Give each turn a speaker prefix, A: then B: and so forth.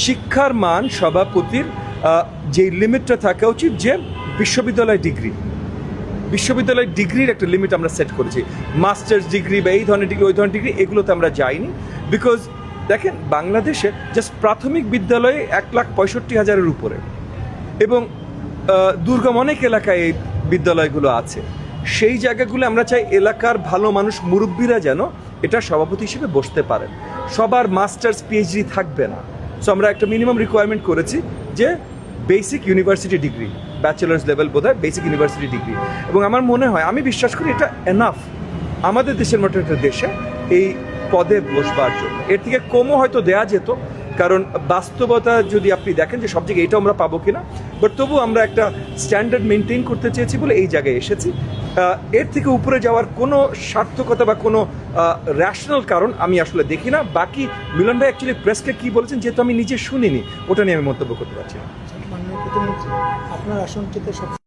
A: শিক্ষার মান সভাপতির যে লিমিটটা থাকা উচিত যে বিশ্ববিদ্যালয় ডিগ্রির একটা লিমিট আমরা সেট করেছি। মাস্টার্স ডিগ্রি বা এই ধরনের ডিগ্রি ওই ধরনের ডিগ্রি এগুলোতে আমরা যাইনি, বিকজ দেখেন বাংলাদেশে জাস্ট প্রাথমিক বিদ্যালয়ে 1,65,000-এর উপরে, এবং দুর্গম অনেক এলাকায় এই বিদ্যালয়গুলো আছে। সেই জায়গাগুলো আমরা চাই এলাকার ভালো মানুষ মুরব্বীরা যেন এটা সভাপতি হিসেবে বসতে পারেন। সবার মাস্টার্স পিএইচডি থাকবে না, সো আমরা একটা মিনিমাম রিকোয়ারমেন্ট করেছি যে basic university degree, bachelors level বোধহয় বেসিক ইউনিভার্সিটি ডিগ্রি। এবং আমার মনে হয়, আমি বিশ্বাস করি এটা এনাফ আমাদের দেশের মতো একটা দেশে এই পদে বসবার জন্য। এর থেকে কমও হয়তো দেয়া যেত, কারণ বাস্তবতা যদি আপনি দেখেন যে সব জায়গায় এটা আমরা পাবো কিনা, বাট তবু আমরা একটা স্ট্যান্ডার্ড মেনটেন করতে চেয়েছি বলে এই জায়গায় এসেছি। এর থেকে উপরে যাওয়ার কোনো সার্থকতা বা কোনো র্যাশনাল কারণ আমি আসলে দেখি না। বাকি মিলন ভাই অ্যাকচুয়ালি প্রেসকে কী বলেছেন যেহেতু আমি নিজে শুনিনি, ওটা নিয়ে আমি মন্তব্য করতে পারছি না।
B: মাননীয় প্রতিমন্ত্রী, আপনার আসনটিতে সব